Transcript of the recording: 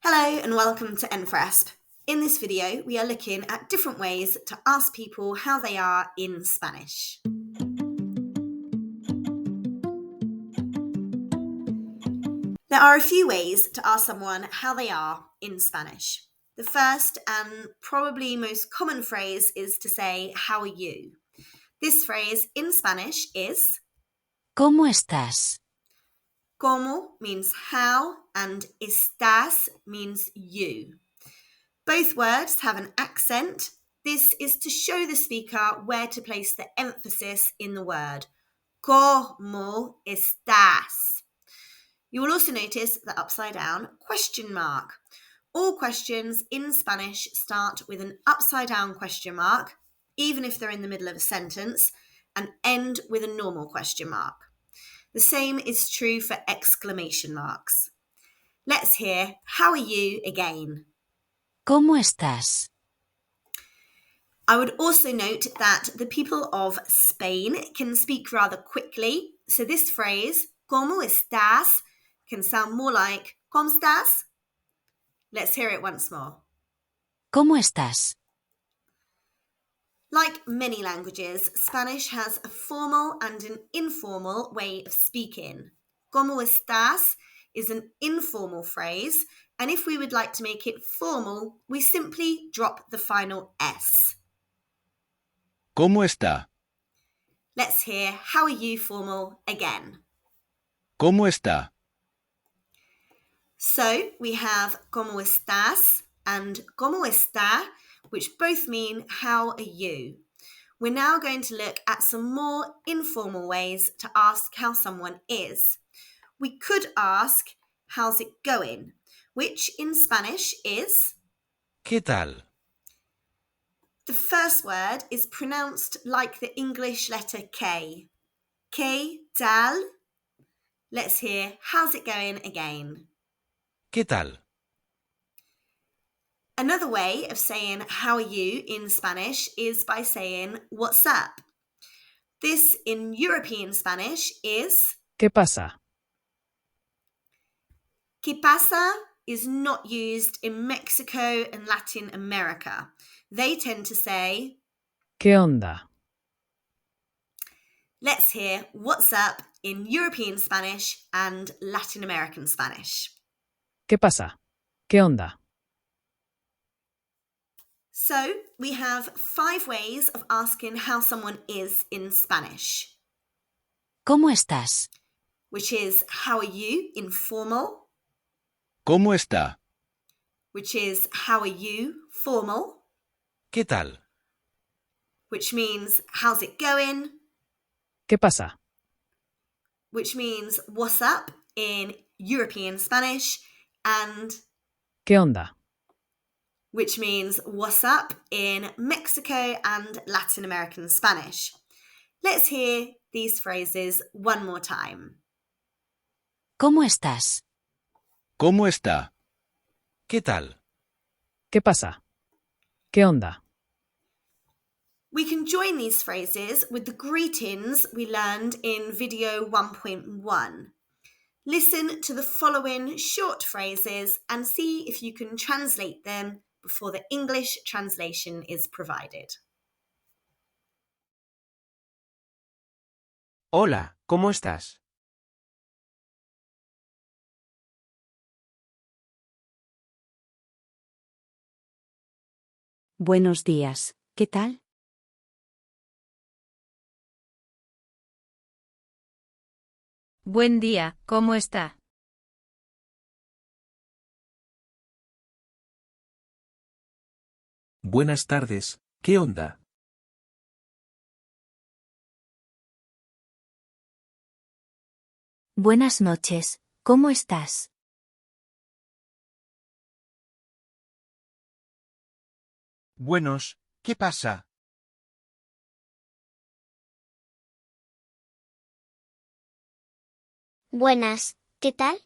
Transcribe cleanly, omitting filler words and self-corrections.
Hello and welcome to NFRESP. In this video, we are looking at different ways to ask people how they are in Spanish. There are a few ways to ask someone how they are in Spanish. The first and probably most common phrase is to say, "How are you?" This phrase in Spanish is ¿Cómo estás? Cómo means how and estás means you. Both words have an accent. This is to show the speaker where to place the emphasis in the word. ¿Cómo estás? You will also notice the upside down question mark. All questions in Spanish start with an upside down question mark, even if they're in the middle of a sentence, and end with a normal question mark. The same is true for exclamation marks. Let's hear "How are you?" again. ¿Cómo estás? I would also note that the people of Spain can speak rather quickly, so this phrase, ¿Cómo estás?, can sound more like ¿Cómo estás? Let's hear it once more. ¿Cómo estás? Like many languages, Spanish has a formal and an informal way of speaking. ¿Cómo estás? Is an informal phrase, and if we would like to make it formal, we simply drop the final S. ¿Cómo está? Let's hear "How are you?" formal again. ¿Cómo está? So we have ¿Cómo estás? And ¿Cómo está?, which both mean "How are you?" We're now going to look at some more informal ways to ask how someone is. We could ask, "How's it going?", which in Spanish is ¿Qué tal? the first word is pronounced like the English letter K. ¿Qué tal? Let's hear "How's it going?" again. ¿Qué tal? Another way of saying "How are you?" in Spanish is by saying "What's up?" This in European Spanish is ¿Qué pasa? ¿Qué pasa? Is not used in Mexico and Latin America. They tend to say ¿Qué onda? Let's hear "What's up?" in European Spanish and Latin American Spanish. ¿Qué pasa? ¿Qué onda? So we have 5 ways of asking how someone is in Spanish, ¿Cómo estás? which is "How are you?" informal, ¿Cómo está? which is "How are you?" formal, ¿Qué tal? which means "How's it going?", ¿Qué pasa? which means "What's up?" in European Spanish, and ¿Qué onda? which means "What's up?" in Mexico and Latin American Spanish. Let's hear these phrases one more time. ¿Cómo estás? ¿Cómo está? ¿Qué tal? ¿Qué pasa? ¿Qué onda? We can join these phrases with the greetings we learned in video 1.1. Listen to the following short phrases and see if you can translate them before the English translation is provided. Hola, ¿cómo estás? Buenos días, ¿qué tal? Buen día, ¿cómo está? Buenas tardes, ¿qué onda? Buenas noches, ¿cómo estás? Buenos, ¿qué pasa? Buenas, ¿qué tal?